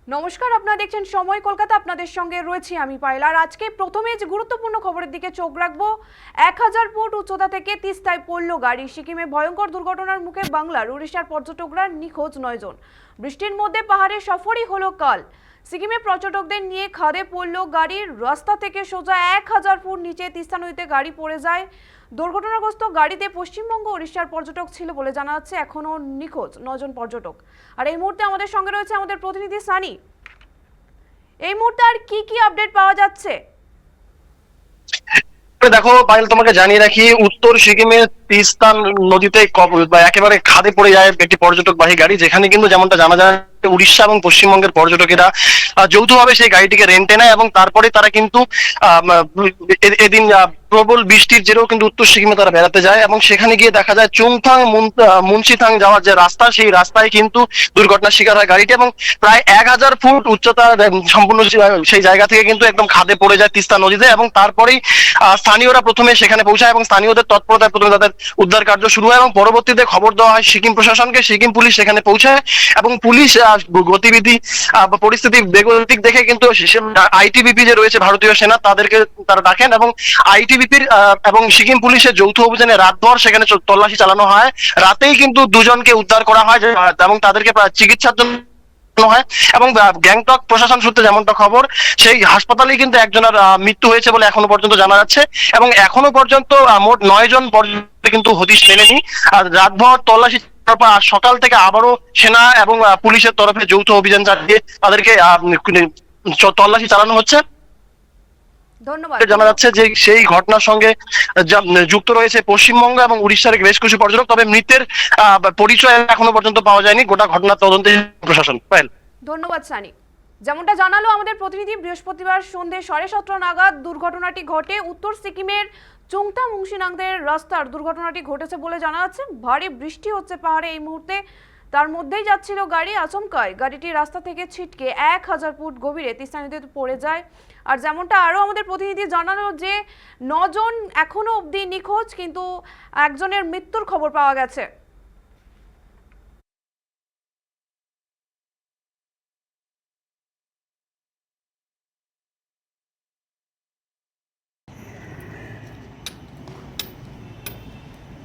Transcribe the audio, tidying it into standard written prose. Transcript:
নমস্কার, আপনারা দেখছেন সময় কলকাতা। আপনাদের সঙ্গে রয়েছি আমি পায়েল। আর আজকে প্রথমে যে গুরুত্বপূর্ণ খবরের দিকে চোখ রাখবো। 1000 ফুট উচ্চতা থেকে তিস্তায় পড়ল গাড়ি। সিকিমে ভয়ঙ্কর দুর্ঘটনার মুখে বাংলার উড়িষ্যার পর্যটকরা নিখোঁজ 9 জন। বৃষ্টির মধ্যে পাহাড়ে সফরই হলো কাল। সিকিমে পর্যটকদের নিয়ে খাদে পড়ল গাড়ির। রাস্তা থেকে সোজা 1000 ফুট নিচে তিস্তা নদীতে গাড়ি পড়ে যায়। দুর্ঘটনাগ্রস্ত গাড়িতে পশ্চিমবঙ্গ উড়িষ্যার পর্যটক ছিল বলে জানা যাচ্ছে। এখনো নিখোঁজ 9 জন পর্যটক। আর এই মুহূর্তে আমাদের সঙ্গে রয়েছে আমাদের প্রতিনিধি সানি। এই মুহূর্তে আর কি কি আপডেট পাওয়া যাচ্ছে? দেখো পায়েল, তোমাকে জানিয়ে রাখি, উত্তর সিকিমের তিস্তা নদীতে একেবারে খাদে পড়ে যায় একটি পর্যটকবাহী গাড়ি, যেখানে কিন্তু যেমনটা জানা যায় উড়িষ্যা এবং পশ্চিমবঙ্গের পর্যটকেরা যৌথভাবে সেই গাড়িটিকে রেন্টে নেয় এবং তারপরে তারা কিন্তু এদিন প্রবল বৃষ্টির জেরেও কিন্তু উত্তর সিকিমে তারা বেড়াতে যায় এবং সেখানে গিয়ে দেখা যায় চুংথাং মুন্সিথাং যাওয়ার যে রাস্তা, সেই রাস্তায় কিন্তু দুর্ঘটনার শিকার হয় গাড়িটি এবং প্রায় 1000 ফুট উচ্চতা সম্পূর্ণ সেই জায়গা থেকে কিন্তু একদম খাদে পড়ে যায় তিস্তা নদীতে। এবং তারপরেই স্থানীয়রা প্রথমে সেখানে পৌঁছায় এবং স্থানীয়দের তৎপরতায় প্রথমে তাদের উদ্ধার কার্য শুরু হয় এবং পরবর্তীতে খবর দেওয়া হয় সিকিম প্রশাসনকে। সিকিম পুলিশ সেখানে পৌঁছায় এবং পুলিশ গতিবিধি পরিস্থিতি বেগতিক দেখে কিন্তু আইটিবিপি যে রয়েছে ভারতীয় সেনা, তাদেরকে তারা ডাকেন এবং আইটিবিপির এবং সিকিম পুলিশের যৌথ অভিযানে রাতভর সেখানে তল্লাশি চালানো হয়। রাতেই কিন্তু দুজনকে উদ্ধার করা হয় এবং তাদেরকে চিকিৎসার জন্য হয় এবং গ্যাংটক প্রশাসন সূত্রে যেমনটা খবর, সেই হাসপাতালেই কিন্তু একজনের মৃত্যু হয়েছে বলে এখনো পর্যন্ত জানা যাচ্ছে এবং এখনো পর্যন্ত মোট 9 জন পর্যন্ত কিন্তু হদিশ মেলেনি। আর রাতভর তল্লাশি সকাল থেকে আবারও সেনা এবং পুলিশের তরফে যৌথ অভিযান চালিয়ে তাদেরকে তল্লাশি চালানো হচ্ছে। ধন্যবাদ। জানা যাচ্ছে যে সেই ঘটনার সঙ্গে যুক্ত রয়েছে পশ্চিমবঙ্গ এবং উড়িষ্যার বেশ কিছু পর্যটক, তবে মৃতের পরিচয় এখনো পর্যন্ত পাওয়া যায়নি। গোটা ঘটনার তদন্তে প্রশাসন। ধন্যবাদ সানি। যেমনটা জানালো আমাদের প্রতিনিধি, বৃহস্পতিবার সন্ধ্যে 7:30 নাগাদ দুর্ঘটনাটি ঘটে। উত্তর সিকিমের চুংথা মুংশিনাংদের রাস্তার দুর্ঘটনাটি ঘটেছে বলে জানা যাচ্ছে। ভারী বৃষ্টি হচ্ছে পাহাড়ে এই মুহূর্তে, তার মধ্যেই যাচ্ছিল গাড়ি। আচমকায় গাড়িটি রাস্তা থেকে ছিটকে 1000 ফুট গভীরে তিস্তা নদীতে পড়ে যায়। আর যেমনটা আরও আমাদের প্রতিনিধি জানালো যে 9 জন এখনো অবধি নিখোঁজ, কিন্তু একজনের মৃত্যুর খবর পাওয়া গেছে।